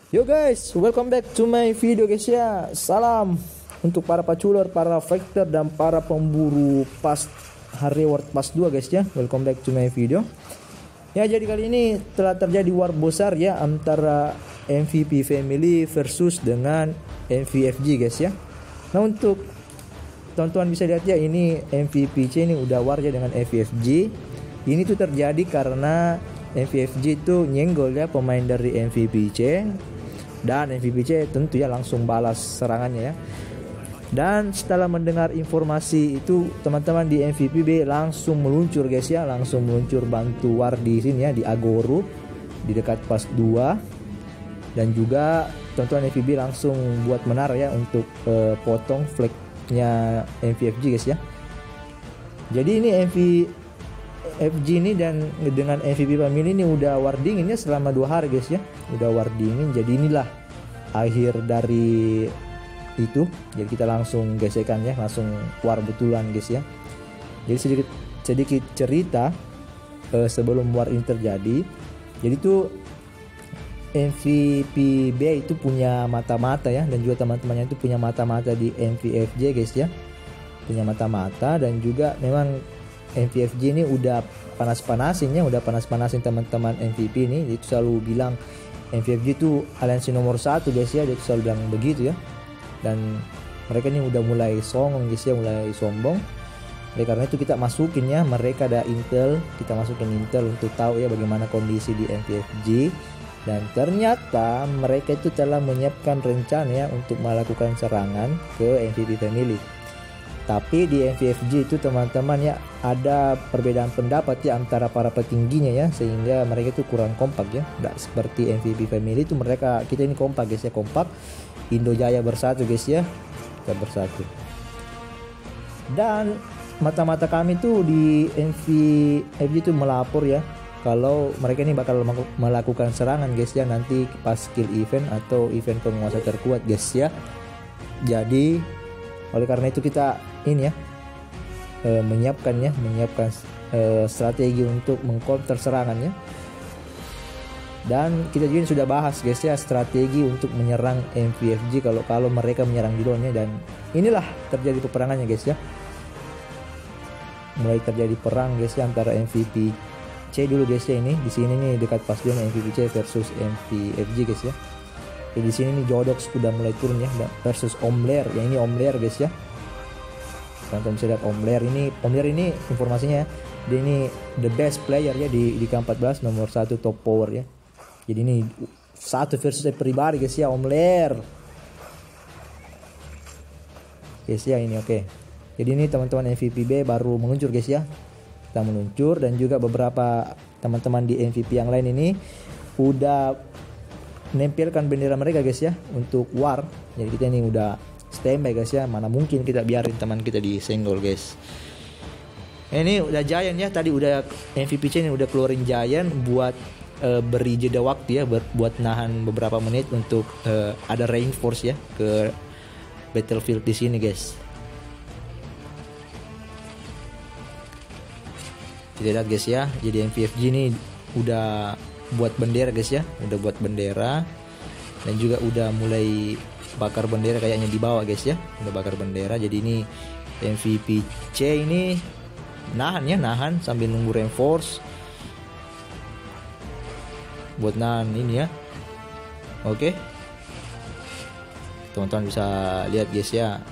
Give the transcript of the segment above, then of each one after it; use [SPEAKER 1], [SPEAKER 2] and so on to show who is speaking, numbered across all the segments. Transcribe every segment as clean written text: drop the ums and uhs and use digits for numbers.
[SPEAKER 1] Yo guys, welcome back to my video guys ya. Salam untuk para paculer, para fighter dan para pemburu pas reward pas 2 guys ya. Welcome back to my video. Ya, jadi kali ini telah terjadi war besar ya antara MVP Family versus dengan MVFG guys ya. Nah, untuk teman-teman bisa lihat ya, ini MVPC ini udah war ya dengan MVFG. Ini tuh terjadi karena MVFG itu nyenggol ya pemain dari MVPC. Dan MVPC tentu ya langsung balas serangannya ya. Dan setelah mendengar informasi itu, teman-teman di MVPB langsung meluncur guys ya, langsung meluncur bantu war di sini ya, di Agoro, di dekat pas 2. Dan juga teman-teman MVPB langsung buat menara ya untuk potong flagnya MVFG guys ya. Jadi ini MVFG ini dan dengan MVP Family ini udah war dingin ya selama 2 hari guys ya. Udah war dingin, jadi inilah akhir dari itu. Jadi kita langsung gesekan ya, langsung war betulan guys ya. Jadi sedikit cerita sebelum war ini terjadi. Jadi tuh MVPB itu punya mata-mata ya, dan juga teman-temannya itu punya mata-mata di MVFJ guys ya. Punya mata-mata, dan juga memang MVFJ ini udah panas-panasin teman-teman MVP ini. Itu selalu bilang MVFJ itu aliansi nomor 1 guys ya, dia selalu bilang begitu ya. Dan mereka ini udah mulai songong guys ya, mulai sombong. Oleh karena itu kita masukin ya, mereka ada intel, kita masukin intel untuk tahu ya bagaimana kondisi di MVFJ. Dan ternyata mereka itu telah menyiapkan rencana ya untuk melakukan serangan ke MVP Family. Tapi di MVFG itu teman-teman ya ada perbedaan pendapat ya antara para petingginya ya, sehingga mereka itu kurang kompak ya. Nggak seperti MVP Family itu, kita ini kompak guys ya, kompak. Indo Jaya bersatu guys ya, kita bersatu. Dan mata-mata kami tuh di MVFG itu melapor ya kalau mereka ini bakal melakukan serangan guys ya nanti pas skill event atau event penguasa terkuat guys ya. Jadi oleh karena itu kita ini ya menyiapkan strategi untuk mengcounter serangannya. Dan kita juga sudah bahas guys ya strategi untuk menyerang MVFG kalau mereka menyerang duluan ya. Dan inilah terjadi peperangannya guys ya. Mulai terjadi perang guys ya antara MVPC dulu guys ya, ini di sini nih dekat pas dia MVPC versus MVFG guys ya. Jadi di sini nih Jodox udah mulai turun ya versus Omler. Yang ini Omler guys ya. Teman-teman bisa lihat Omler ini informasinya ya. Dia ini the best player ya di K14, nomor 1 top power ya. Jadi ini 1 versus everybody guys ya, Omler. Guys ya ini oke. Jadi ini teman-teman MVPB baru meluncur guys ya. Kita meluncur, dan juga beberapa teman-teman di MVP yang lain ini udah nempelkan bendera mereka guys ya untuk war. Jadi kita ini udah standby guys ya, mana mungkin kita biarin teman kita disenggol guys. Ini udah Giant ya, tadi udah MVPC ini udah keluarin Giant buat beri jeda waktu ya, buat nahan beberapa menit untuk ada reinforce ya ke battlefield di sini guys. Kita lihat guys ya, jadi MVFG ini udah buat bendera guys ya, udah buat bendera, dan juga udah mulai bakar bendera kayaknya di bawah guys ya, udah bakar bendera. Jadi ini MVPC ini nahan sambil nunggu reinforce buat nahan ini ya. Oke, teman-teman bisa lihat guys ya.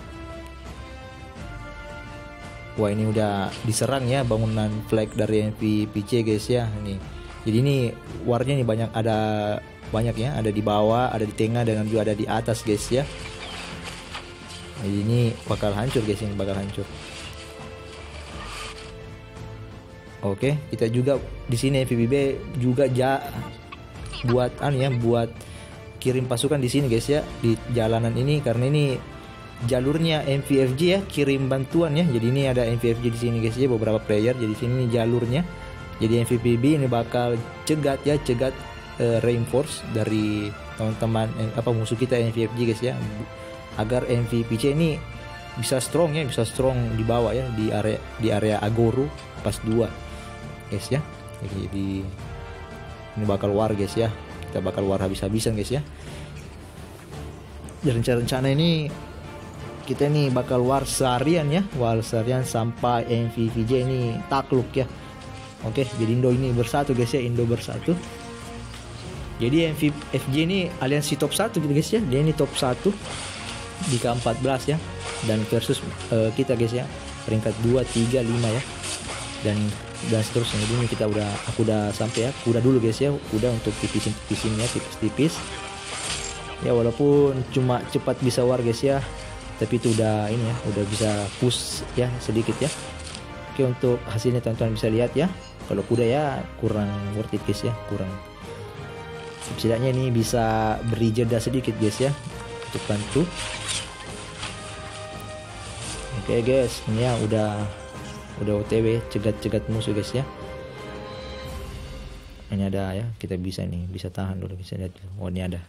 [SPEAKER 1] Wah, ini udah diserang ya bangunan flag dari MVPC guys ya. Jadi ini warnya nih banyak ya, ada di bawah, ada di tengah, dan juga ada di atas guys ya. Jadi ini bakal hancur guys, ini bakal hancur. Oke, kita juga di sini MVPB juga buat buat kirim pasukan di sini guys ya, di jalanan ini, karena ini jalurnya MVFG ya, kirim bantuan ya. Jadi ini ada MVFG di sini guys ya, beberapa player. Jadi sini jalurnya. Jadi MVPB ini bakal cegat reinforce dari teman-teman musuh kita MVFG guys ya, agar MVPC ini bisa strong di bawah ya, di area Agoro pas 2 guys ya. Jadi ini bakal war guys ya. Kita bakal war habis-habisan guys ya. Dan rencana ini kita ini bakal war seharian ya, war seharian sampai MVVJ ini takluk ya. Oke, jadi Indo ini bersatu guys ya, Indo bersatu. Jadi MVFJ ini aliansi top 1 gitu guys ya. Dia ini top 1 di ke-14 ya. Dan versus kita guys ya, peringkat 2, 3, 5 ya. Dan seterusnya. Jadi ini aku udah sampai ya. Kuda dulu guys ya, kuda untuk tipisin ya, tipis-tipis. Ya walaupun cuma cepat bisa war guys ya, tapi itu udah ini ya, udah bisa push ya sedikit ya. Oke, untuk hasilnya teman-teman bisa lihat ya. Kalau kuda ya kurang worth it guys ya, kurang. Setidaknya ini bisa beri jeda sedikit guys ya untuk bantu. Oke guys, ini ya udah OTW cegat musuh guys ya. Ini ada ya, kita bisa tahan dulu, bisa lihat. Oh ini ada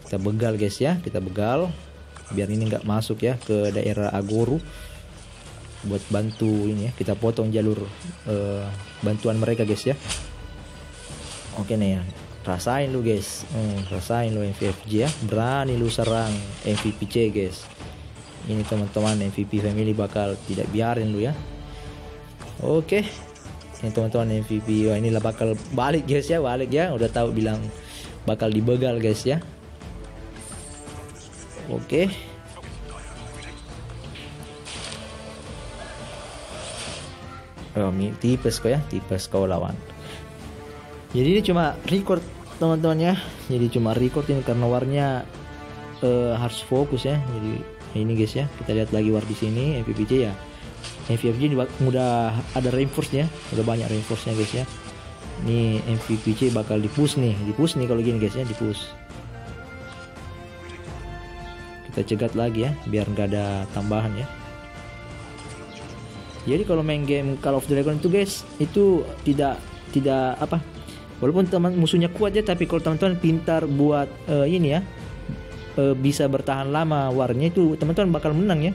[SPEAKER 1] kita begal guys ya, kita begal biar ini nggak masuk ya ke daerah Agoru buat bantu ini ya. Kita potong jalur bantuan mereka guys ya. Oke nih ya, rasain lu guys, rasain lu MVFJ ya, berani lu serang MVPC guys. Ini teman-teman MVP family bakal tidak biarin lu ya. Oke, ini teman-teman MVP, wah inilah bakal balik guys ya, balik ya, udah tahu bilang bakal dibegal guys ya. Oke. Oh, tipes kok ya, tipes kau lawan. Jadi ini cuma record teman-teman ya. Jadi cuma record ini karena warnya harus fokus ya. Jadi ini guys ya, kita lihat lagi war di sini MVPJ ya. MVPJ ini udah ada reinforce nya, udah banyak reinforce nya guys ya. Ini MVPJ bakal dipush nih kalau gini guys ya, dipush. Kita cegat lagi ya, biar nggak ada tambahan ya. Jadi kalau main game Call of the Dragon itu guys, itu tidak apa, walaupun teman musuhnya kuat ya, tapi kalau teman-teman pintar buat ini ya, bisa bertahan lama warnya, itu teman-teman bakal menang ya.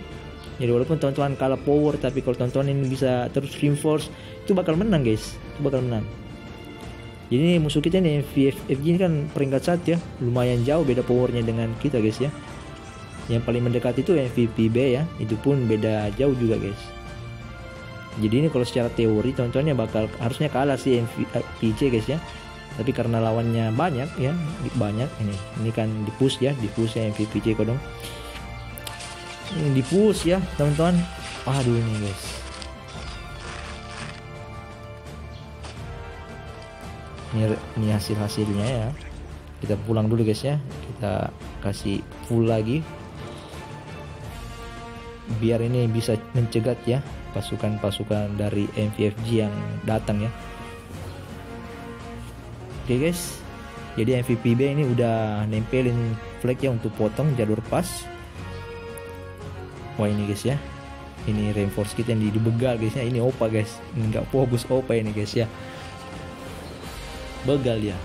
[SPEAKER 1] Jadi walaupun teman-teman kalah power, tapi kalau teman-teman ini bisa terus reinforce, itu bakal menang guys, itu bakal menang. Jadi ini musuh kita nih FFG ini kan peringkat 1 ya, lumayan jauh beda powernya dengan kita guys ya. Yang paling mendekat itu MVPB ya, itu pun beda jauh juga guys. Jadi ini kalau secara teori teman-temannya bakal harusnya kalah sih MVPC guys ya. Tapi karena lawannya banyak ya, banyak ini kan dipush ya MVPC kodong. Ini dipush ya teman-teman. Aduh ini guys. Ini hasilnya ya. Kita pulang dulu guys ya. Kita kasih full lagi. Biar ini bisa mencegat ya pasukan-pasukan dari MVFG yang datang ya. Oke guys, jadi MVPB ini udah nempelin flag ya untuk potong jalur pas. Wah ini guys ya, ini reinforce kita yang dibegal guys ya. Ini OPA guys, nggak fokus OPA ini guys ya, begal ya.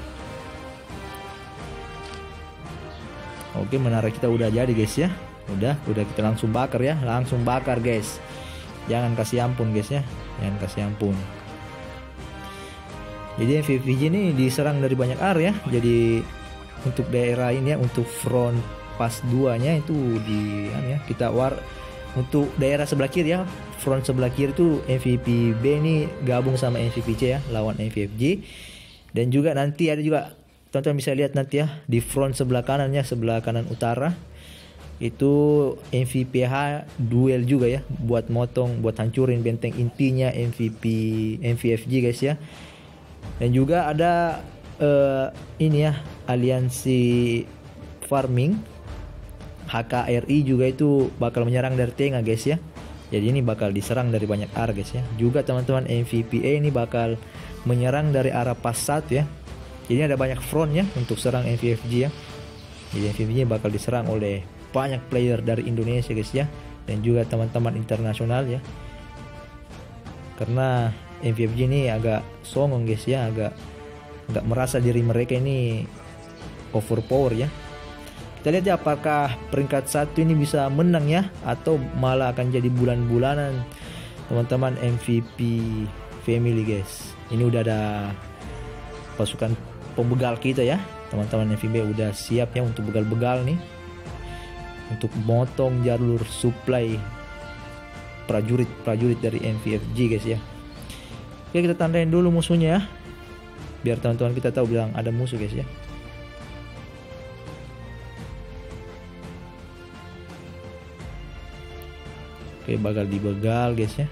[SPEAKER 1] Oke, menara kita udah jadi guys ya, udah kita langsung bakar ya, langsung bakar guys. Jangan kasih ampun guys ya, jangan kasih ampun. Jadi MVPG ini diserang dari banyak area. Jadi untuk daerah ini ya, untuk front pas 2 nya itu ya, kita war untuk daerah sebelah kiri ya, front sebelah kiri itu MVPB ini gabung sama MVPC ya, lawan MVFG. Dan juga nanti ada juga teman-teman bisa lihat nanti ya, di front sebelah kanannya, sebelah kanan utara itu MVPH duel juga ya, buat motong, buat hancurin benteng intinya MVFG guys ya. Dan juga ada ini ya, aliansi farming HKRI juga itu bakal menyerang dari tengah guys ya. Jadi ini bakal diserang dari banyak arah guys ya. Juga teman-teman MVPA ini bakal menyerang dari arah pas 1 ya. Jadi ada banyak front ya untuk serang MVFG ya. Jadi MVFG bakal diserang oleh banyak player dari Indonesia guys ya, dan juga teman-teman internasional ya. Karena MVFG ini agak songong guys ya, agak merasa diri mereka ini overpower ya. Kita lihat ya apakah peringkat 1 ini bisa menang ya, atau malah akan jadi bulan-bulanan teman-teman MVP family guys. Ini udah ada pasukan pembegal kita ya. Teman-teman MVB udah siap ya untuk begal-begal nih, untuk motong jalur supply prajurit dari MVFG guys ya. Oke, kita tandain dulu musuhnya ya, biar teman-teman kita tahu bilang ada musuh guys ya. Oke, bakal dibegal guys ya.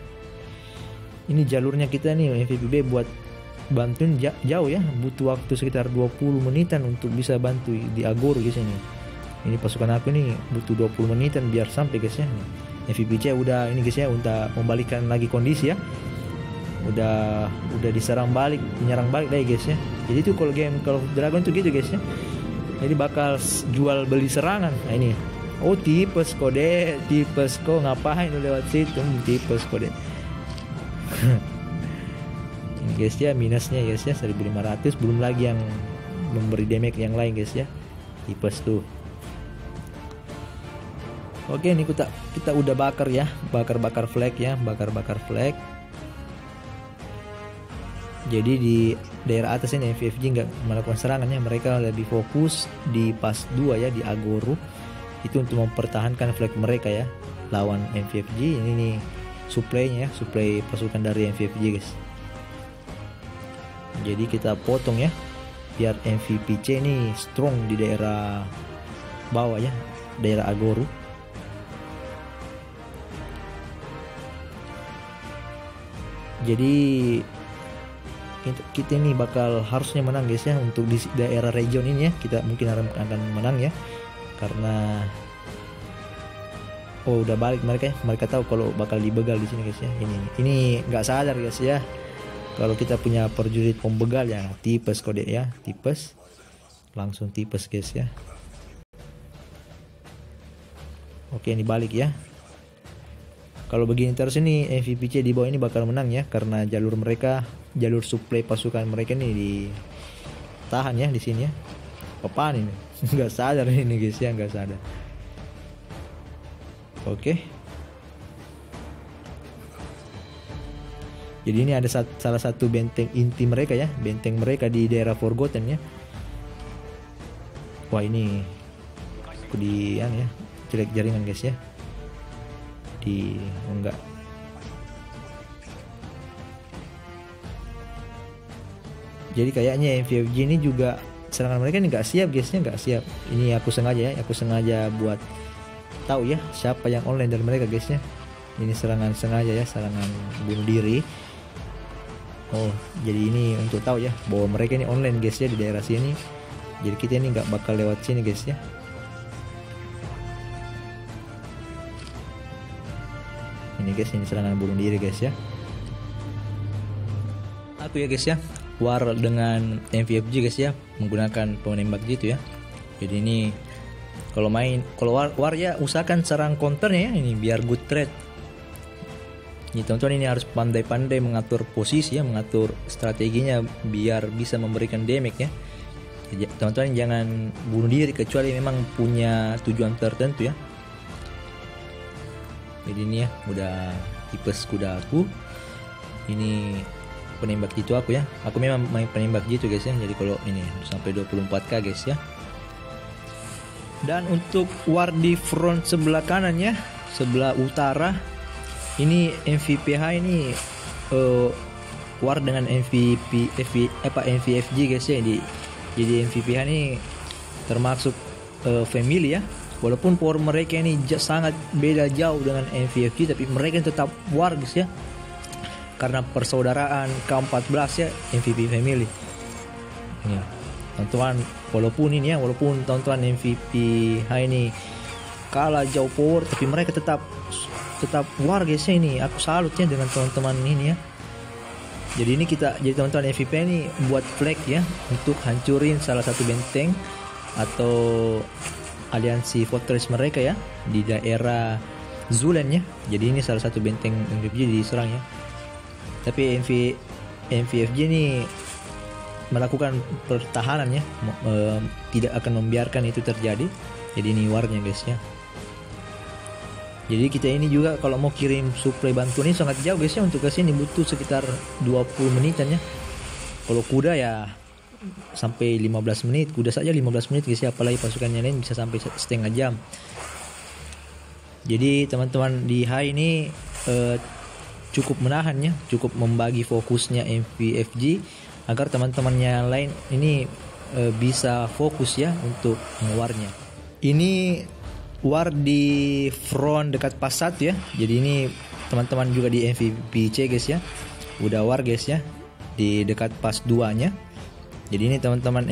[SPEAKER 1] Ini jalurnya kita nih MVPB buat bantuin jauh ya, butuh waktu sekitar 20 menitan untuk bisa bantu di Agoro guys ini. Ini pasukan aku nih butuh 20 menitan biar sampai guys ya. MVPC udah ini guys ya, untuk membalikan lagi kondisi ya. Udah diserang balik, menyerang balik lagi guys ya. Jadi itu kalau game Call of Dragon tuh gitu guys ya. Jadi bakal jual beli serangan. Nah ini. Oh tipes kode, tipes kok ngapain lu lewat situ, tipes kode. Ini guys ya minusnya guys ya 1500, belum lagi yang memberi damage yang lain guys ya. Tipes tuh. Oke, ini kita udah bakar ya, bakar flag ya, bakar flag. Jadi di daerah atas ini MVFG nggak melakukan serangannya, mereka lebih fokus di pas 2 ya, di Agoro. Itu untuk mempertahankan flag mereka ya lawan MVFG. Ini nih supply-nya ya, supply pasukan dari MVFG guys. Jadi kita potong ya biar MVPC ini strong di daerah bawah ya, daerah Agoro. Jadi kita ini bakal harusnya menang guys ya untuk di daerah region ini ya. Kita mungkin akan menang ya, karena udah balik mereka ya. Mereka tahu kalau bakal dibegal di sini guys ya. Ini nggak sadar guys ya kalau kita punya prajurit pembegal ya. Tipes kode ya, tipes, langsung tipes guys ya. Oke, ini balik ya. Kalau begini terus ini MVPC di bawah ini bakal menang ya, karena jalur supply pasukan mereka nih ditahan ya di sini ya. Apaan ini? Nggak sadar ini guys ya, nggak sadar. Oke. Jadi ini ada salah satu benteng inti mereka ya, benteng mereka di daerah Forgotten ya. Wah ini kemudian ya, jelek jaringan guys ya. Enggak. Jadi kayaknya MVFG ini juga serangan mereka ini nggak siap guys ya, nggak siap. Ini aku sengaja buat tahu ya siapa yang online dari mereka guys ya. Ini serangan sengaja ya, serangan bunuh diri. Oh, jadi ini untuk tahu ya bahwa mereka ini online guys ya di daerah sini. Jadi kita ini nggak bakal lewat sini guys ya. Ini guys, ini serangan bunuh diri guys ya. Aku ya guys ya, war dengan MVFG guys ya, menggunakan penembak gitu ya. Jadi ini kalau war ya usahakan serang counternya ya, ini biar good trade. Ini teman-teman ini harus pandai-pandai mengatur posisi ya, mengatur strateginya biar bisa memberikan damage ya. Jadi teman-teman jangan bunuh diri kecuali memang punya tujuan tertentu ya. Jadi ini ya udah tipes kuda aku. Ini penembak gitu aku ya. Aku memang main penembak gitu guys ya. Jadi kalau ini sampai 24k guys ya. Dan untuk war di front sebelah kanan ya, sebelah utara, ini MVPH ini war dengan MVFG guys ya. Jadi MVPH ini termasuk family ya. Walaupun power mereka ini sangat beda jauh dengan MVFG, tapi mereka tetap war guys ya, karena persaudaraan K14 ya, MVP family. Ini teman-teman, walaupun teman-teman MVP ini kalah jauh power, tapi mereka tetap war guys ya. Ini aku salutnya dengan teman-teman ini ya. Jadi ini jadi teman-teman MVP ini buat flag ya untuk hancurin salah satu benteng atau aliansi fortress mereka ya di daerah Zulen ya. Jadi ini salah satu benteng MVFG diserang ya. Tapi MVFG ini melakukan pertahanan ya, tidak akan membiarkan itu terjadi. Jadi ini warnya guys ya. Jadi kita ini juga kalau mau kirim suplai bantuan ini sangat jauh guys ya, untuk ke sini butuh sekitar 20 menitan ya. Kalau kuda ya sampai 15 menit. Kuda saja 15 menit guys ya, apalagi pasukannya lain bisa sampai setengah jam. Jadi teman-teman di high ini cukup menahannya, cukup membagi fokusnya MVFG agar teman-temannya lain ini bisa fokus ya untuk ngewarnya. Ini war di front dekat pas 1 ya. Jadi ini teman-teman juga di MVPC guys ya, udah war guys ya di dekat pas 2 nya. Jadi ini teman-teman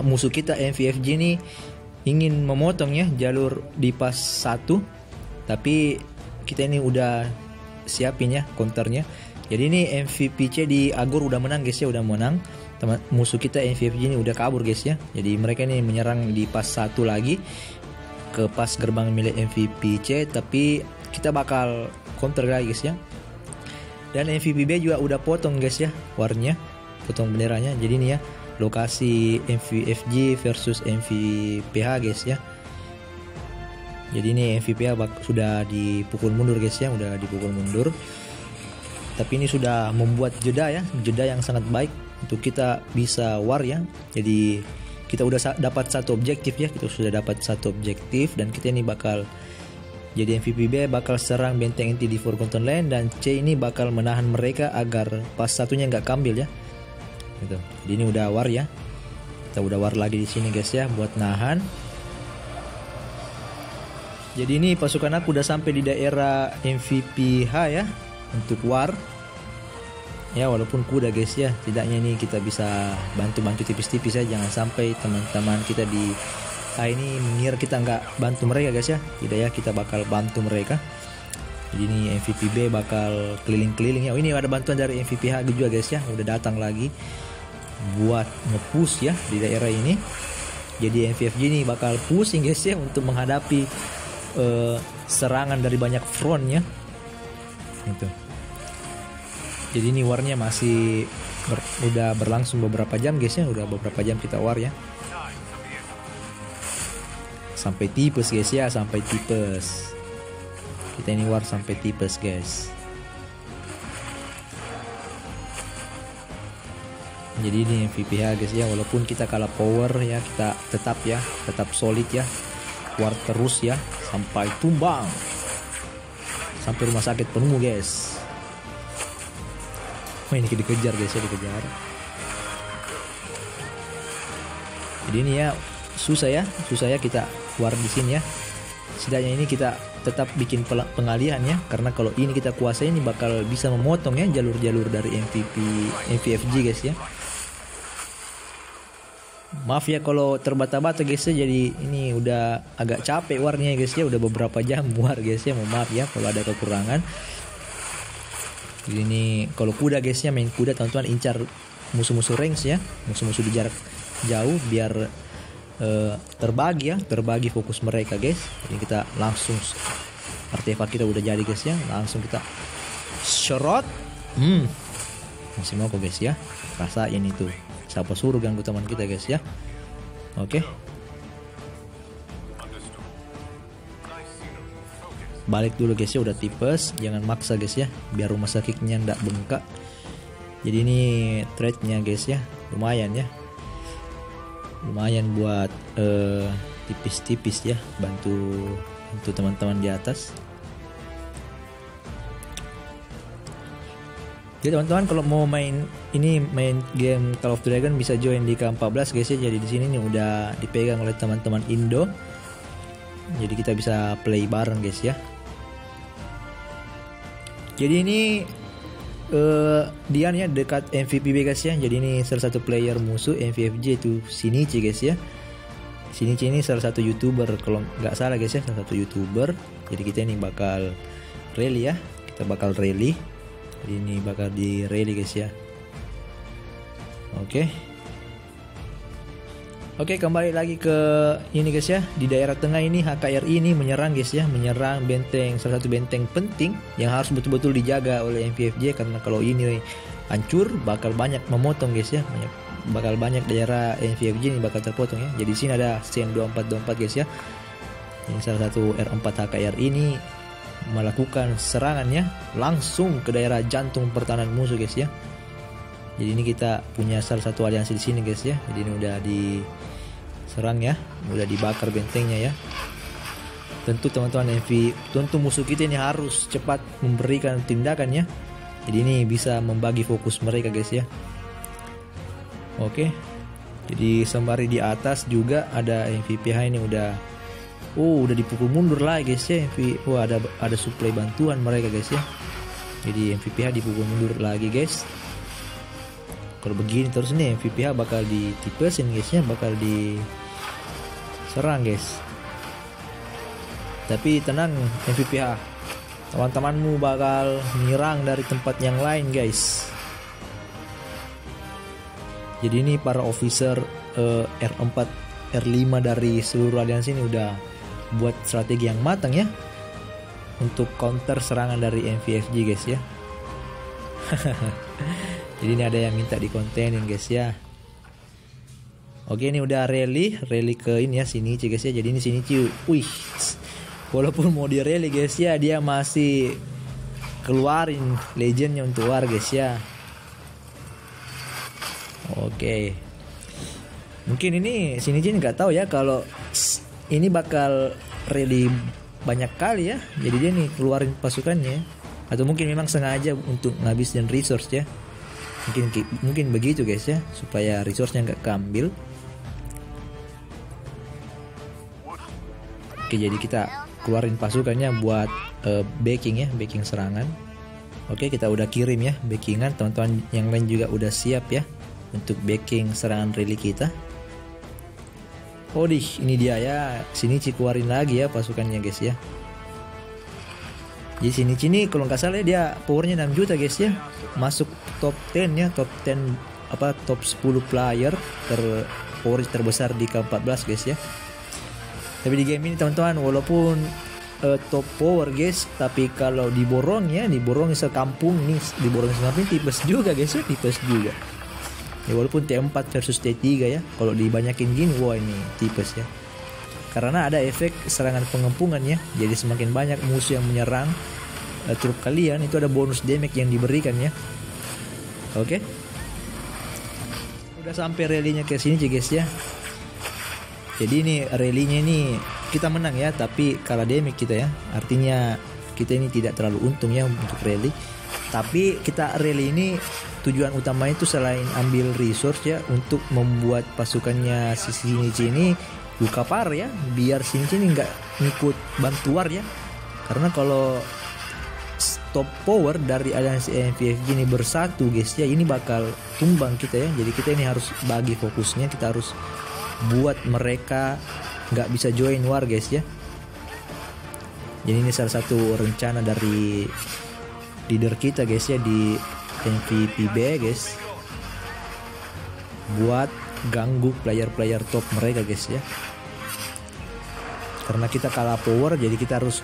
[SPEAKER 1] musuh kita MVFG ini ingin memotong ya jalur di pas 1, tapi kita ini udah siapin ya counternya. Jadi ini MVPC di Agor udah menang guys ya, udah menang. Musuh kita MVFG ini udah kabur guys ya. Jadi mereka ini menyerang di pas 1 lagi ke pas gerbang milik MVPC, tapi kita bakal counter guys ya. Dan MVPB juga udah potong guys ya warnya, potong benderanya. Jadi ini ya lokasi MVFG versus MVPH guys ya. Jadi ini MVPH sudah dipukul mundur guys ya, udah dipukul mundur. Tapi ini sudah membuat jeda ya, jeda yang sangat baik untuk kita bisa war ya. Jadi kita udah dapat satu objektif ya, kita sudah dapat satu objektif, dan kita ini bakal jadi MVPB bakal serang benteng inti di Forgotten Land, dan C ini bakal menahan mereka agar pas satunya nggak kambil ya. Gitu. Jadi ini udah war ya, kita udah war lagi di sini guys ya buat nahan. Jadi ini pasukan aku udah sampai di daerah MVPH ya untuk war ya, walaupun kuda guys ya, tidaknya ini kita bisa bantu-bantu tipis-tipis ya. Jangan sampai teman-teman kita di ini mengira kita nggak bantu mereka guys ya, tidak ya, kita bakal bantu mereka. Jadi ini MVPB bakal keliling-keliling ya. Oh, ini ada bantuan dari MVPH juga guys ya, udah datang lagi buat nge-push ya di daerah ini. Jadi MVFG ini bakal pusing guys ya untuk menghadapi serangan dari banyak frontnya gitu. Jadi ini warnya masih udah berlangsung beberapa jam guys ya, udah beberapa jam kita war ya. Sampai tipes guys ya, sampai tipes. Kita ini war sampai tipes guys. Jadi ini VPH guys ya, walaupun kita kalah power ya, kita tetap solid ya. War terus ya sampai tumbang, sampai rumah sakit penuh guys. Oh, ini dikejar guys ya, dikejar. Jadi ini ya susah ya kita war di sini ya. Setidaknya ini kita tetap bikin pengalihan ya, karena kalau ini kita kuasai ini bakal bisa memotong ya jalur-jalur dari MVFG guys ya. Maaf ya kalau terbata-bata guys ya, jadi ini udah agak capek warnya guys ya, udah beberapa jam war guys ya. Mohon maaf ya kalau ada kekurangan. Jadi ini kalau kuda guys ya, main kuda teman-teman incar musuh-musuh range ya, musuh-musuh di jarak jauh biar terbagi fokus mereka guys. Jadi kita langsung artefak kita udah jadi guys ya, langsung kita shot. Masih mau kok guys ya, rasain itu. Siapa suruh ganggu teman kita guys ya. Oke. Balik dulu guys ya, udah tipes, jangan maksa guys ya, biar rumah sakitnya ndak bengkak. Jadi ini trade-nya guys ya, lumayan ya. Lumayan buat tipis-tipis ya, bantu teman-teman di atas. Jadi teman-teman kalau mau main game Call of Dragon bisa join di K14 guys ya. Jadi di sini nih udah dipegang oleh teman-teman Indo. Jadi kita bisa play bareng guys ya. Jadi ini dia nih dekat MVPB guys ya. Jadi ini salah satu player musuh MVFG itu Shinichi guys ya. Shinichi ini salah satu YouTuber kalau nggak salah guys ya, salah satu YouTuber. Jadi kita ini bakal rally ya. Kita bakal rally. Jadi ini bakal di rally guys ya. Oke, kembali lagi ke ini guys ya. Di daerah tengah ini HKRI ini menyerang guys ya, menyerang benteng, salah satu benteng penting yang harus betul-betul dijaga oleh MVFG, karena kalau ini hancur bakal banyak memotong guys ya, bakal banyak daerah MVFG ini bakal terpotong ya. Jadi sini ada scene 2424 guys ya. Ini salah satu R4 HKRI ini melakukan serangannya langsung ke daerah jantung pertahanan musuh guys ya. Jadi ini kita punya salah satu aliansi di sini guys ya. Jadi ini udah diserang ya, udah dibakar bentengnya ya. Tentu teman-teman tentu musuh kita ini harus cepat memberikan tindakannya. Jadi ini bisa membagi fokus mereka guys ya. Oke. Jadi sembari di atas juga ada MVPH ini udah dipukul mundur lagi guys ya. Ada suplai bantuan mereka guys ya. Jadi MVPH dipukul mundur lagi guys. Kalau begini terus nih MVPH bakal ditipesin guys ya, bakal diserang guys. Tapi tenang MVPH, teman-temanmu bakal menyerang dari tempat yang lain guys. Jadi ini para officer R4 R5 dari seluruh aliansi ini udah buat strategi yang matang ya untuk counter serangan dari MVFG guys ya. Jadi ini ada yang minta dikontenin guys ya. Oke, ini udah rally ke ini ya Shinichi guys ya. Jadi ini Shinichi, walaupun mau di rally guys ya, dia masih keluarin legendnya untuk war guys ya. Oke, mungkin ini Shinichi nggak tahu ya kalau ini bakal rally banyak kali ya. Jadi dia nih keluarin pasukannya, atau mungkin memang sengaja untuk ngabisin resource ya. Mungkin begitu guys ya, supaya resource-nya nggak keambil. Oke, jadi kita keluarin pasukannya buat backing serangan. Oke, kita udah kirim ya backingan, teman-teman yang lain juga udah siap ya untuk backing serangan rally kita. Ini dia ya, Shinichi keluarin lagi ya pasukannya guys ya. Jadi Shinichi ini kalau nggak salah dia powernya 6 juta guys ya, masuk top 10 ya, top 10 player power terbesar di K14 guys ya. Tapi di game ini teman-teman walaupun top power guys, tapi kalau diborong sekampung nih, tipes juga guys ya, tipes juga. Ya walaupun T4 versus T3 ya, kalau dibanyakin gini ini tipes ya. Karena ada efek serangan pengempungan ya. Jadi semakin banyak musuh yang menyerang trup kalian, itu ada bonus damage yang diberikan ya. Oke. Udah sampai rally-nya ke sini guys ya. Jadi ini rally-nya ini kita menang ya, tapi kalah damage kita ya. Artinya kita ini tidak terlalu untung ya untuk rally. Tapi kita rally ini tujuan utamanya itu selain ambil resource ya, untuk membuat pasukannya si Shinichi ini luka par ya, biar Shinichi ini nggak ngikut bantuar ya. Karena kalau top power dari aliansi MVFG ini bersatu guys ya, ini bakal tumbang kita ya. Jadi kita ini harus bagi fokusnya, kita harus buat mereka nggak bisa join war guys ya. Jadi ini salah satu rencana dari leader kita guys ya di MVPB guys, buat ganggu player-player top mereka guys ya. Karena kita kalah power, jadi kita harus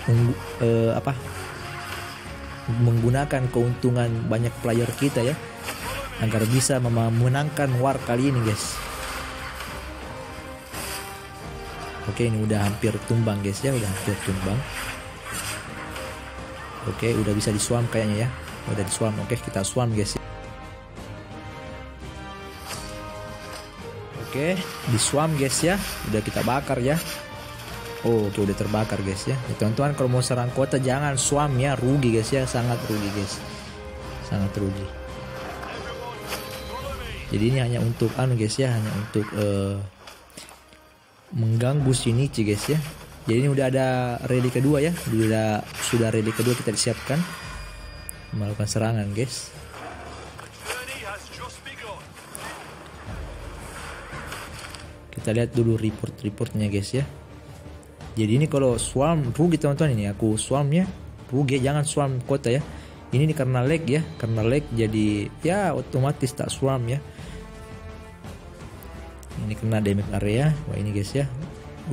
[SPEAKER 1] menggunakan keuntungan banyak player kita ya, agar bisa memenangkan war kali ini guys. Oke, ini udah hampir tumbang guys ya, udah hampir tumbang. Oke, udah bisa diswarm kayaknya ya, udah diswarm. Oke, kita swarm guys. Oke, diswarm guys ya, udah kita bakar ya. Oke, udah terbakar guys ya. Teman-teman kalau mau serang kota jangan swarm ya, rugi guys ya, sangat rugi guys, sangat rugi. Jadi ini hanya untuk guys ya, hanya untuk mengganggu Shinichi guys ya. Jadi ini udah ada rally kedua ya, sudah rally kedua kita disiapkan melakukan serangan guys. Kita lihat dulu reportnya guys ya. Jadi ini kalau swarm rugi teman-teman, ini aku swarmnya rugi, jangan swarm kota ya. Ini karena lag ya, karena lag jadi ya otomatis tak swarm ya. Ini kena damage area. Wah ini guys ya,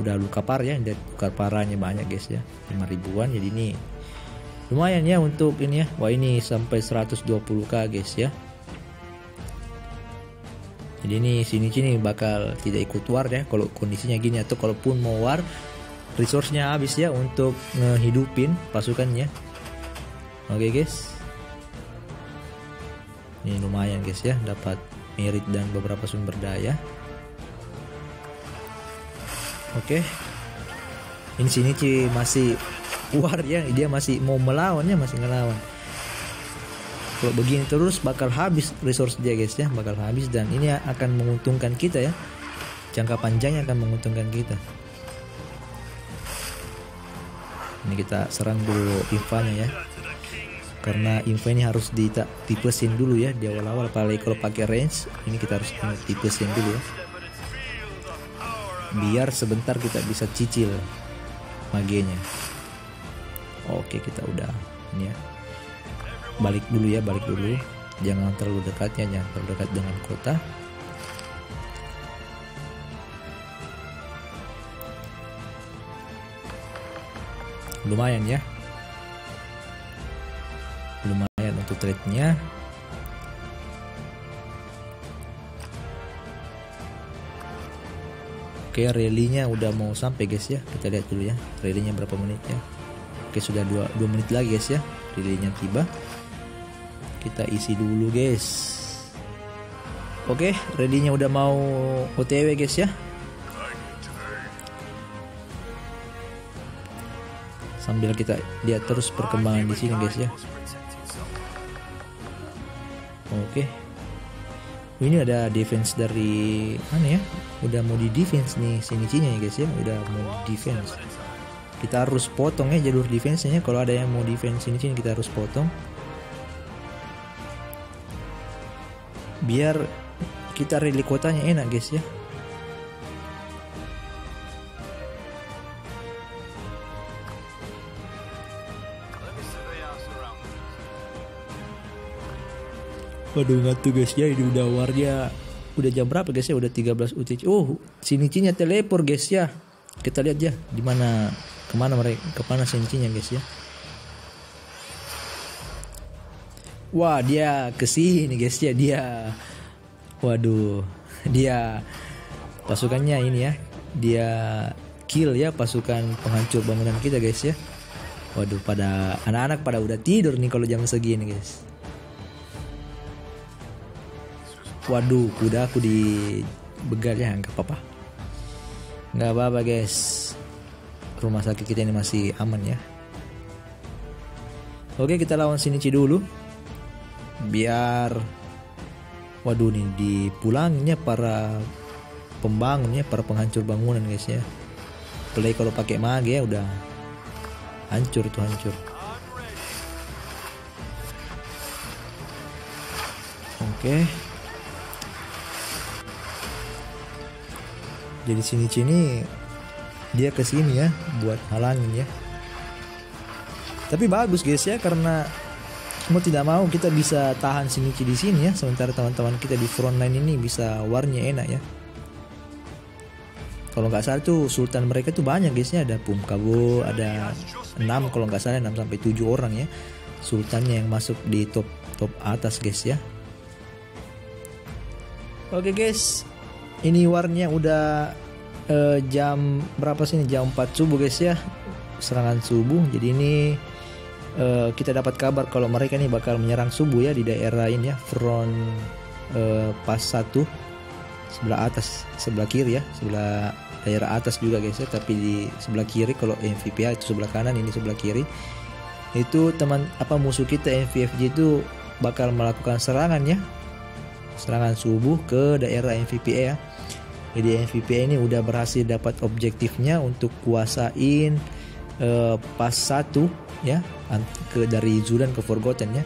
[SPEAKER 1] udah luka par ya, luka parahnya banyak guys ya, 5 ribuan. Jadi ini lumayan ya untuk ini ya. Wah ini sampai 120k guys ya. Jadi ini Shinichi ini bakal tidak ikut war ya kalau kondisinya gini, atau kalaupun mau war resource-nya habis ya untuk ngehidupin pasukannya. Oke guys, Ini lumayan guys ya, dapat merit dan beberapa sumber daya. Oke, ini sini masih war ya, dia masih mau melawannya, masih ngelawan. Kalau begini terus bakal habis resource dia guys ya, bakal habis, dan ini akan menguntungkan kita ya, jangka panjangnya akan menguntungkan kita. Ini kita serang dulu invanya ya, karena info ini harus ditipesin dulu ya di awal-awal, apalagi kalau pakai range. Ini kita harus tipesin dulu ya, biar sebentar kita bisa cicil magenya. Oke, kita udah ini ya, balik dulu ya, balik dulu, jangan terlalu dekat ya, jangan terlalu dekat dengan kota. Lumayan ya, lumayan untuk trade-nya. Oke, rally-nya udah mau sampai guys ya, kita lihat dulu ya rally-nya berapa menit ya. Oke, sudah 2 menit lagi guys ya, rally-nya tiba. Kita isi dulu guys. Oke, rally-nya udah mau OTW guys ya. Sambil kita lihat terus perkembangan di sini guys ya. Oke, ini ada defense dari mana ya, udah mau di defense nih sini-sini ya guys ya, udah mau defense. Kita harus potong ya jalur defense-nya, kalau ada yang mau defense sini-sini kita harus potong, biar kita rally kotanya enak guys ya. Waduh, ngantuk guys ya, ini udah warnya udah jam berapa guys ya, udah 13 UTC. Oh, sini-sininya teleport guys ya. Kita lihat ya di mana, kemana mereka, kemana sini-sininya guys ya. Wah, dia ke sini guys ya, dia. Waduh, dia pasukannya ini ya, dia kill ya pasukan penghancur bangunan kita guys ya. Waduh, pada anak-anak pada udah tidur nih kalau jam segini guys. Waduh, kuda aku dibegal ya, nggak apa-apa. Nggak apa-apa guys. Rumah sakit kita ini masih aman ya. Oke, kita lawan Shinichi dulu. Biar, waduh nih dipulangnya para pembangunnya, para penghancur bangunan guys ya. Play kalau pakai mage ya udah hancur tuh, hancur. Oke. Jadi sini dia ke sini ya buat halangin ya. Tapi bagus guys ya, karena mau tidak mau kita bisa tahan Shinichi di sini ya, sementara teman-teman kita di frontline ini bisa warnya enak ya. Kalau nggak salah tuh sultan mereka tuh banyak guys ya, ada Pumkabo, ada 6 kalau nggak salah, 6 sampai 7 orang ya sultannya yang masuk di top atas guys ya. Oke guys, ini warnya udah jam berapa sih? Jam 4 subuh guys ya, serangan subuh. Jadi ini kita dapat kabar kalau mereka nih bakal menyerang subuh ya di daerah ini ya, front pas 1 sebelah atas, sebelah kiri ya, sebelah daerah atas juga guys ya, tapi di sebelah kiri. Kalau MVPA itu sebelah kanan, ini sebelah kiri. Itu musuh kita MVFJ itu bakal melakukan serangan ya, serangan subuh ke daerah MVPA ya. Jadi MVPA ini udah berhasil dapat objektifnya untuk kuasain pas 1 ya, dari Zudan ke Forgotten ya.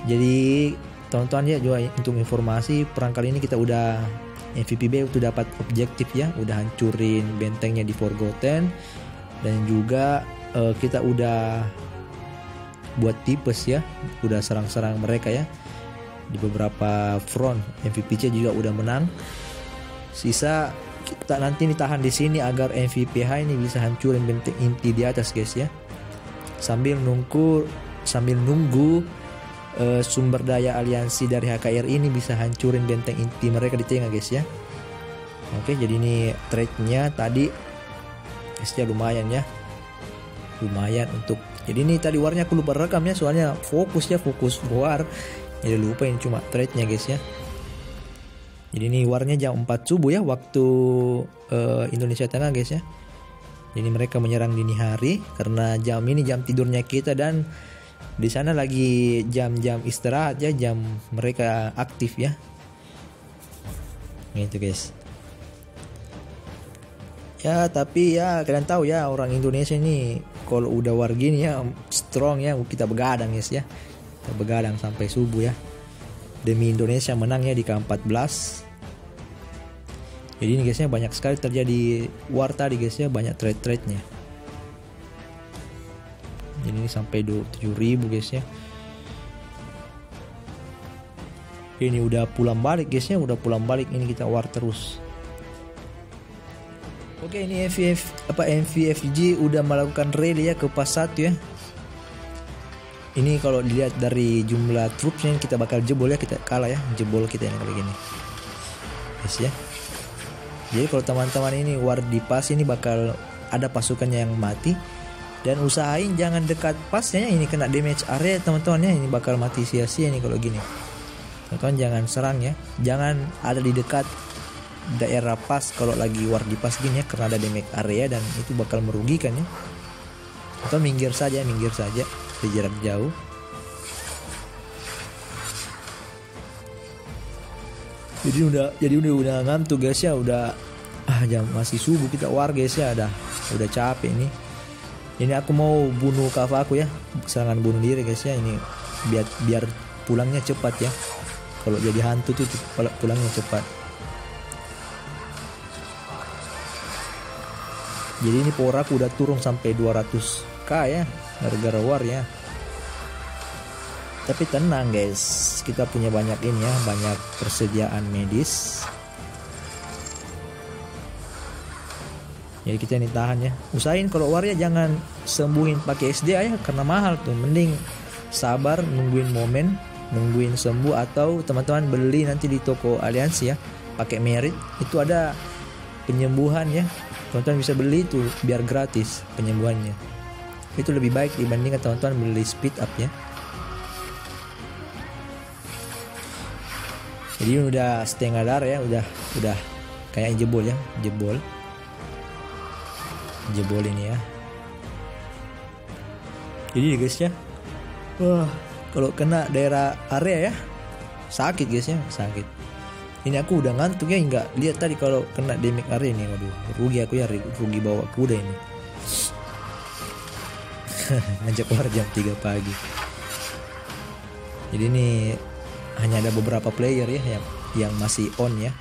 [SPEAKER 1] Jadi teman-teman ya, juga untuk informasi, perang kali ini kita udah MVPB itu dapat objektif ya, udah hancurin bentengnya di Forgotten, dan juga kita udah buat tipes ya, udah serang-serang mereka ya di beberapa front. MVPC juga udah menang. Sisa kita nanti ditahan di sini agar MVPH ini bisa hancurin benteng inti di atas guys ya, sambil nunggu sumber daya aliansi dari HKR ini bisa hancurin benteng inti mereka di tengah guys ya. Oke, jadi ini trade-nya tadi guys ya, lumayan ya, lumayan untuk. Jadi ini tadi warnya aku lupa rekam ya, soalnya fokus war. Jadi lupa ini cuma trade-nya guys ya. Jadi ini warnya jam 4 subuh ya waktu Indonesia Tengah guys ya. Jadi mereka menyerang dini hari karena jam ini jam tidurnya kita, dan di sana lagi jam-jam istirahat ya, jam mereka aktif ya. Gitu guys. Ya tapi ya kalian tahu ya, orang Indonesia ini kalau udah war gini ya strong ya, kita begadang guys ya. Kita begadang sampai subuh ya. Demi Indonesia menang ya di ke-14. Jadi ini guysnya banyak sekali terjadi war tadi guys ya, banyak trade-nya. Jadi ini sampai 27.000 guys ya. Ini udah pulang balik guys ya, udah pulang balik, ini kita war terus. Oke, ini MVFG udah melakukan rally ya ke pas 1 ya. Ini kalau dilihat dari jumlah trupsnya kita bakal jebol ya, kita kalah ya, jebol kita ini kayak gini. Guys ya. Jadi kalau teman-teman ini war di pas ini bakal ada pasukannya yang mati, dan usahain jangan dekat pasnya ya, ini kena damage area teman-teman ya, ini bakal mati sia-sia nih kalau gini. Teman-teman jangan serang ya, jangan ada di dekat daerah pas kalau lagi war di pas gini ya, karena ada damage area dan itu bakal merugikan ya. Atau minggir saja di jarak jauh. Jadi udah ngantuk guys ya, udah jam masih subuh kita war guys ya, udah capek nih. Ini aku mau bunuh cover aku ya, serangan bunuh diri guys ya, ini biar pulangnya cepat ya. Kalau jadi hantu tuh pulangnya cepat. Jadi ini power aku udah turun sampai 200k ya, gara-gara war ya. Tapi tenang guys, kita punya banyak ini ya, banyak persediaan medis. Jadi kita ini tahan ya. Usahain kalau war ya jangan sembuhin pakai SDA ya, karena mahal tuh. Mending sabar nungguin momen, nungguin sembuh, atau teman-teman beli nanti di toko aliansi ya, pakai merit. Itu ada penyembuhan ya. Teman-teman bisa beli itu biar gratis penyembuhannya. Itu lebih baik dibandingkan teman-teman beli speed up ya. Jadi udah setengah darah ya, udah kayak jebol ya, jebol ini ya. Jadi guys ya, wah kalau kena daerah area ya sakit guys ya, sakit. Ini aku udah ngantuk ya, nggak lihat tadi kalau kena damage area ini, waduh rugi aku ya, rugi bawa kuda ini. Ngajak war jam 3 pagi. Jadi ini hanya ada beberapa player ya yang masih on ya.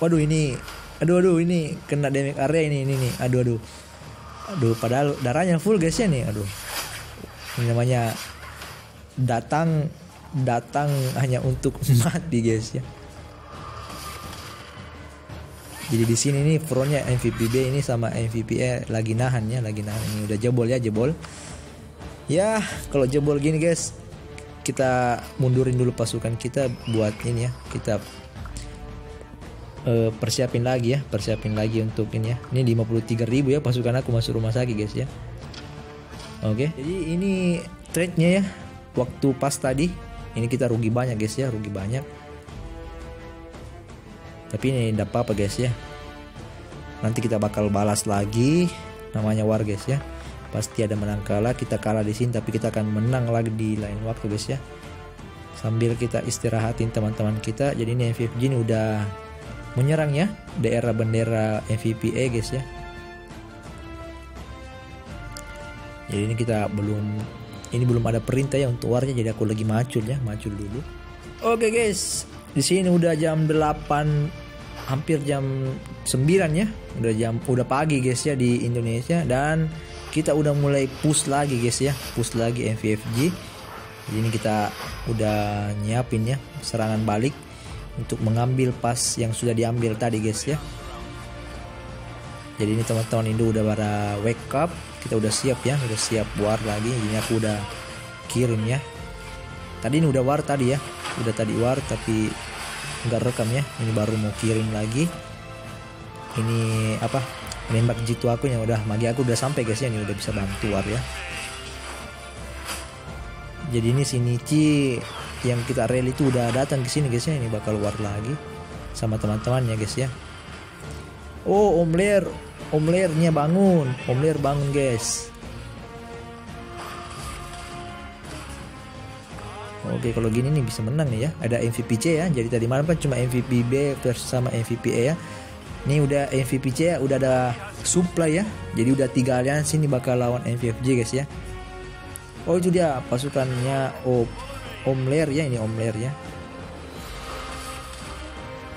[SPEAKER 1] Waduh ini, aduh ini kena damage area ini nih, aduh padahal darahnya full guys ya nih, aduh. Ini namanya datang hanya untuk mati guys ya. Jadi di sini nih frontnya MVP-B ini sama MVP-E lagi nahan ya, ini udah jebol ya, jebol. Ya kalau jebol gini guys, kita mundurin dulu pasukan kita buat ini ya, kita persiapin lagi untuk ini ya. Ini 53.000 ya pasukan aku masuk rumah sakit guys ya. Oke, jadi ini trade-nya ya, waktu pas tadi ini kita rugi banyak guys ya, rugi banyak. Tapi ini tidak apa-apa guys ya, nanti kita bakal balas lagi, namanya war guys ya. Pasti ada menang kalah, kita kalah di sini tapi kita akan menang lagi di lain waktu guys ya. Sambil kita istirahatin teman-teman kita. Jadi ini MVFG ini udah menyerang ya daerah bendera MVP-E guys ya. Jadi ini kita belum ada perintah ya untuk warnya, jadi aku lagi macul dulu. Oke guys, di sini udah jam 8, hampir jam 9 ya. Udah pagi guys ya di Indonesia, dan kita udah mulai push lagi guys ya, push lagi MVFG. Jadi ini kita udah nyiapin ya serangan balik untuk mengambil pas yang sudah diambil tadi guys ya. Jadi ini teman-teman Indo udah pada wake up, kita udah siap ya, udah siap war lagi. Jadi aku udah kirim ya. Tadi ini udah war tadi ya, udah tadi war tapi nggak rekam ya. Ini baru mau kirim lagi. Ini apa? Nembak jitu aku yang udah magi aku udah sampai guys ya, ini udah bisa bantu war ya. Jadi ini si Nichi yang kita rally itu udah datang ke sini guys ya. Ini bakal war lagi sama teman-temannya guys ya. Oh, Om Lernya bangun. Om Ler bangun guys. Oke, kalau gini nih bisa menang nih ya. Ada MVP C ya. Jadi tadi malam kan cuma MVP B versus sama MVP E ya. Ini udah MVP C ya, udah ada supply ya. Jadi udah 3 aliansi ini bakal lawan MVFJ guys ya. Oh, itu dia pasukannya Om Ler ya, ini Om Ler ya.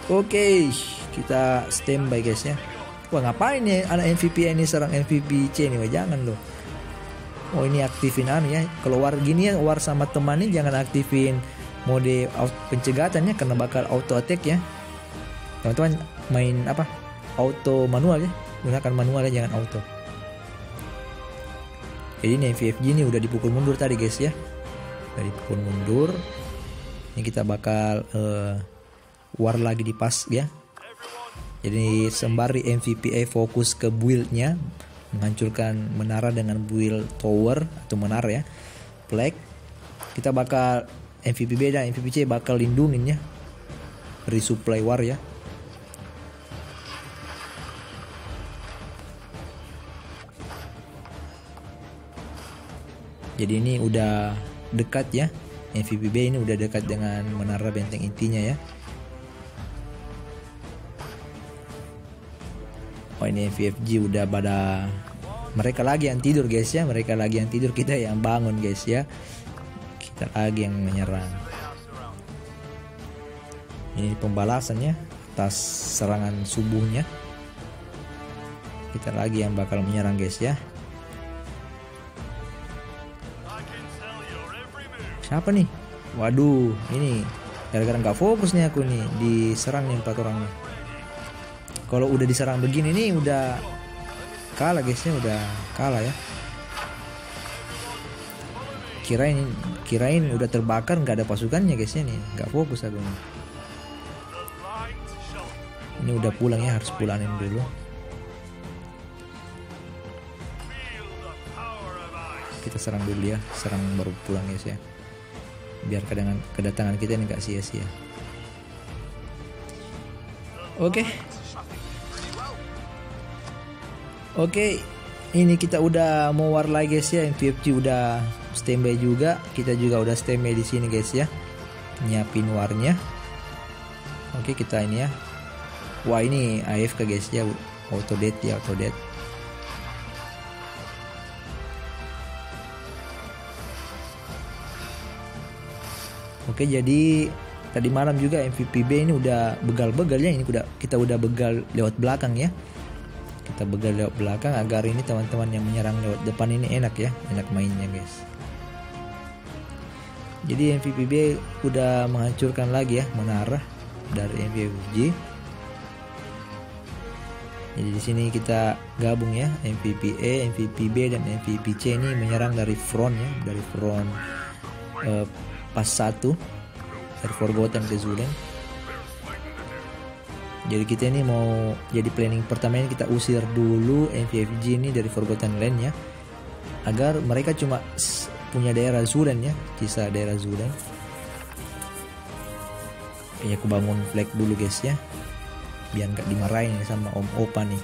[SPEAKER 1] Oke, kita standby guys ya. Wah, ngapain ya anak MVP ini serang MVP C nih? Wah, jangan loh. Oh, ini aktifin ya. Kalau war gini ya, war sama temannya jangan aktifin mode pencegatan ya, karena bakal auto attack ya. Teman-teman main apa? Auto manual ya. Gunakan manual ya, jangan auto. Jadi ini MVFG ini udah dipukul mundur tadi guys ya. Udah dipukul mundur. Ini kita bakal war lagi di pas ya. Jadi sembari MVPA fokus ke build-nya, menghancurkan menara dengan build tower atau menara ya, flag. Kita bakal MVP beda, MVP C bakal lindungin ya, resupply war ya. Jadi ini udah dekat ya, MVP B ini udah dekat dengan menara benteng intinya ya. Oh, ini MVFG udah pada, mereka lagi yang tidur guys ya, mereka lagi yang tidur, kita yang bangun guys ya, kita lagi yang menyerang. Ini pembalasannya atas serangan subuhnya, kita lagi yang bakal menyerang guys ya. Siapa nih? Waduh, ini gara-gara nggak fokus nih aku nih, diserang nih 4 orang nih. Kalau udah diserang begini nih udah kalah guysnya, udah kalah ya. Kirain udah terbakar, nggak ada pasukannya guysnya nih, nggak fokus aku nih. Ini udah pulang ya, harus pulangin dulu. Kita serang dulu ya, serang baru pulang guys ya, biar kedatangan kita ini nggak sia-sia. Oke, ini kita udah mau war lagi guys ya. MVFG udah standby juga, kita juga udah standby di sini guys ya, nyiapin warnya. Oke, kita ini ya. Wah, ini AFK guys ya, auto death ya, auto death. Oke, jadi tadi malam juga MVP B ini udah begal-begal ya, ini kita udah begal lewat belakang ya. Kita begal lewat belakang agar ini teman-teman yang menyerang lewat depan ini enak ya, enak mainnya guys. Jadi MVP B udah menghancurkan lagi ya menara dari MVFG. Jadi di sini kita gabung ya, MVP A, MVP B dan MVP C ini menyerang dari front ya, dari front pas 1 dari Forgotten ke Zulen. Jadi kita ini mau, jadi planning pertama ini kita usir dulu MVFG ini dari Forgotten Land ya, agar mereka cuma punya daerah Zulen ya, sisa daerah Zulen. Kayaknya aku bangun flag dulu guys ya, biar nggak dimarahin sama Om Opa nih.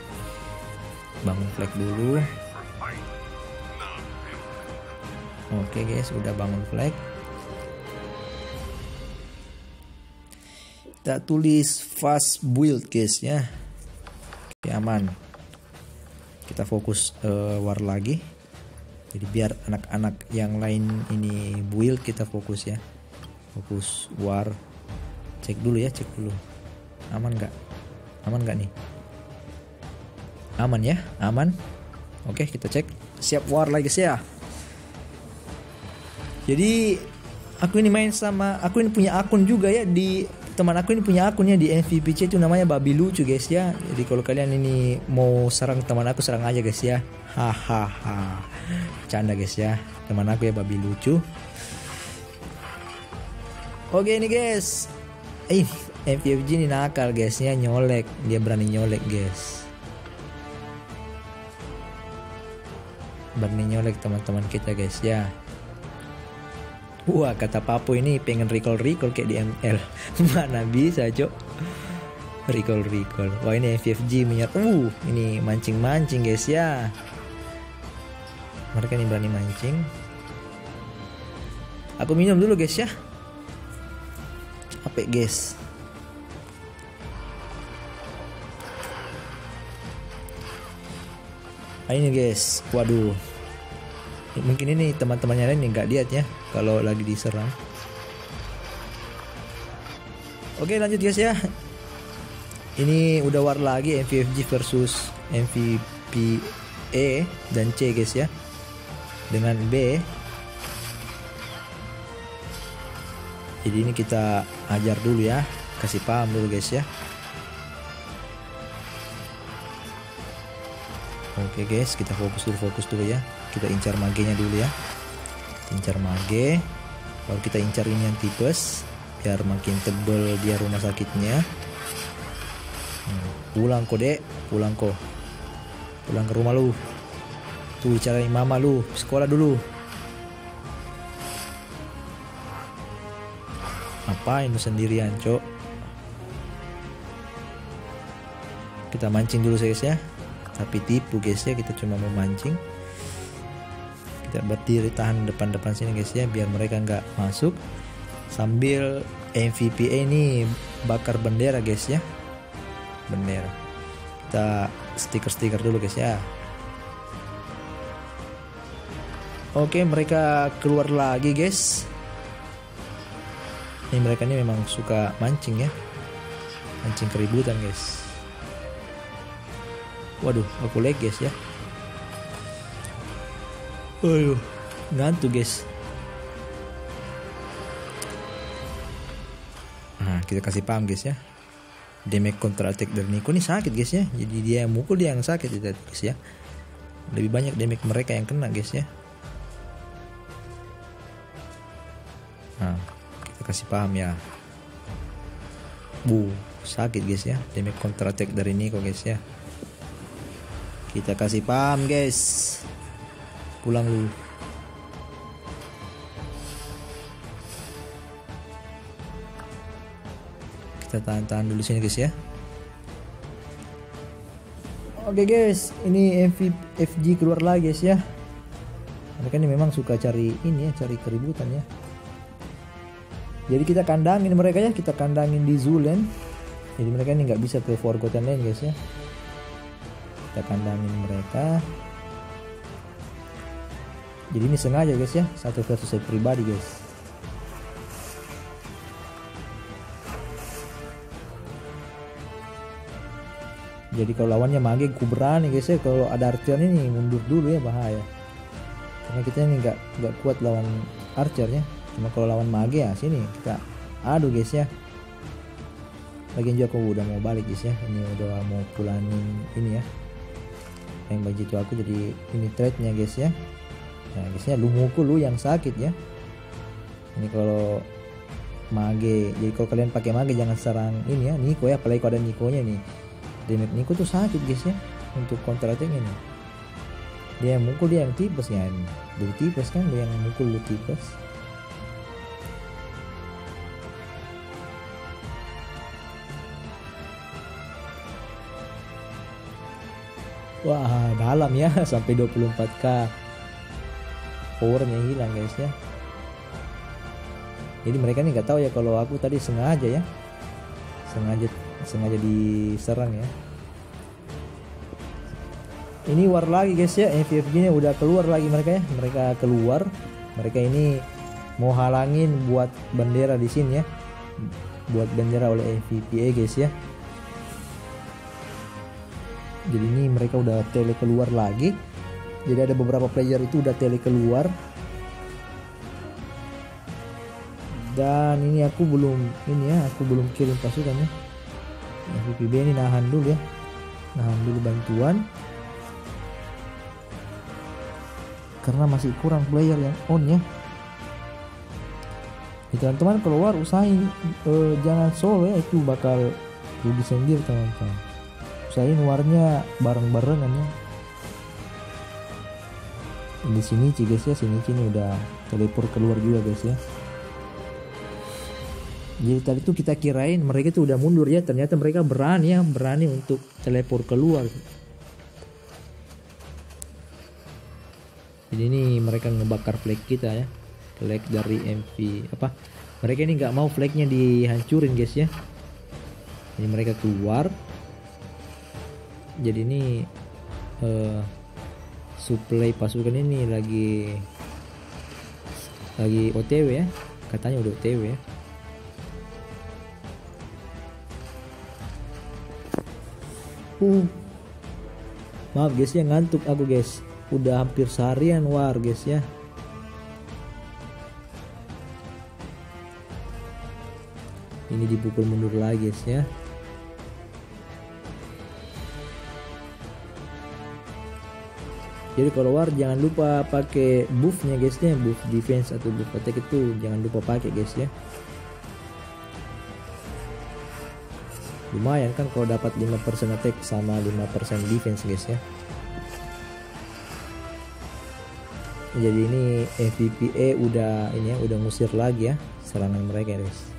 [SPEAKER 1] Bangun flag dulu. Oke guys, udah bangun flag. Kita tulis fast build guys ya. Oke, aman. Kita fokus war lagi. Jadi biar anak-anak yang lain ini build, kita fokus ya. Fokus war. Cek dulu ya, cek dulu. Aman nggak? Aman nggak nih? Aman ya, aman. Oke, kita cek. Siap war lagi guys ya. Jadi aku ini main sama, aku ini punya akun juga ya, di teman aku ini punya akunnya di MVPC itu namanya Babi Lucu guys ya. Jadi kalau kalian ini mau serang teman aku, serang aja guys ya. Hahaha. Canda guys ya, teman aku ya Babi Lucu. Oke ini guys, MVFG ini nakal guysnya, nyolek, dia berani nyolek guys, berani nyolek teman-teman kita guys ya. Wah, kata Papo ini pengen recall kayak di ML. Mana bisa, Cok. Recall. Wah, ini FFG menyerang. Ini mancing guys ya. Mereka ini berani mancing. Aku minum dulu guys ya. Apa guys? Ini guys. Waduh. Mungkin ini teman-temannya lain nggak lihat ya kalau lagi diserang. Oke, lanjut guys ya. Ini udah war lagi MVFG versus MVP E dan C guys ya. Dengan B. Jadi ini kita ajar dulu ya, kasih paham dulu guys ya. Oke guys, kita fokus dulu ya. Kita incar magenya dulu ya. Incar mage, baru kita incar ini yang tipes biar makin tebel dia rumah sakitnya. Pulang kok dek, pulang ke rumah lu. Tuh cari mama lu, sekolah dulu. Ngapain lu sendirian, Cok? Kita mancing dulu guys ya. Tapi tipu guys ya, kita cuma mau mancing. Kita berdiri tahan depan sini guys ya, biar mereka nggak masuk. Sambil MVP ini bakar bendera guys ya. Bendera. Kita stiker dulu guys ya. Oke, mereka keluar lagi guys. Ini mereka ini memang suka mancing ya. Mancing keributan guys. Waduh, aku lag guys ya. Waduh, ngantuk guys. Nah, kita kasih paham guys ya. Damage counter attack dari Nico ini sakit guys ya. Jadi dia yang mukul, dia yang sakit guys ya. Lebih banyak damage mereka yang kena guys ya. Nah, kita kasih paham ya. Sakit guys ya. Damage counter attack dari Nico guys ya. Kita kasih paham guys. Pulang dulu. Kita tahan dulu sini guys ya. Oke guys, ini FG keluar lagi guys ya. Mereka ini memang suka cari ini ya, cari keributan ya. Jadi kita kandangin mereka ya, kita kandangin di Zulen. Jadi mereka ini nggak bisa ke Forgotten Land guys ya. Kita kandangin mereka. Jadi ini sengaja guys ya, 1 versus 1 pribadi guys. Jadi kalau lawannya mage, ku berani guys ya. Kalau ada archer ini mundur dulu ya, bahaya. Karena kita ini nggak kuat lawan archer ya. Cuma kalau lawan mage ya sini kita adu guys ya. Lagian juga aku udah mau balik guys ya. Ini udah mau pulangin ini ya. Yang baju itu aku jadi ini trade-nya guys ya. Nah guys ya, lu mukul lu yang sakit ya. Ini kalau mage, jadi kalau kalian pakai mage jangan serang ini ya, Nico ya. Apalagi kalau ada Nico-nya nih. Damage Nico tuh sakit guys ya. Untuk counter attack-nya nih. Dia yang mukul, dia yang tipes ya. Jadi tipes kan, dia yang mukul lu tipes. Wah, dalam ya, sampai 24k. Powernya hilang guys ya. Jadi mereka nih nggak tahu ya kalau aku tadi sengaja ya. Sengaja diserang ya. Ini war lagi guys ya, FFG nya udah keluar lagi mereka ya. Mereka keluar. Mereka ini mau halangin buat bendera di sini ya. Buat bendera oleh MVPA guys ya. Jadi ini mereka udah tele keluar lagi. Jadi ada beberapa player itu udah tele keluar. Dan ini aku belum kirim pasukannya. FVPB ini nahan dulu ya. Nahan dulu bantuan. Karena masih kurang player yang on ya. Teman-teman keluar usahain jangan solo ya, itu bakal rugi sendiri teman-teman. Usahain warnya bareng-barengan ya. Di sini guys ya, sini udah teleport keluar juga guys ya. Jadi tadi tuh kita kirain mereka tuh udah mundur ya, ternyata mereka berani untuk teleport keluar. Jadi ini mereka ngebakar flag kita ya, flag dari MV apa? Mereka ini nggak mau flagnya dihancurin guys ya. Jadi mereka keluar. Jadi ini supply pasukan ini lagi OTW ya, katanya udah OTW ya. Maaf guys ya, ngantuk aku guys, udah hampir seharian war guys ya. Ini dipukul mundur lagi guys ya. Jadi kalau war jangan lupa pakai buffnya guys ya, buff defense atau buff attack itu jangan lupa pakai guys ya. Lumayan kan kalau dapat 5% attack sama 5% defense guys ya. Jadi ini FVPE udah ini ya, udah ngusir lagi ya serangan mereka guys.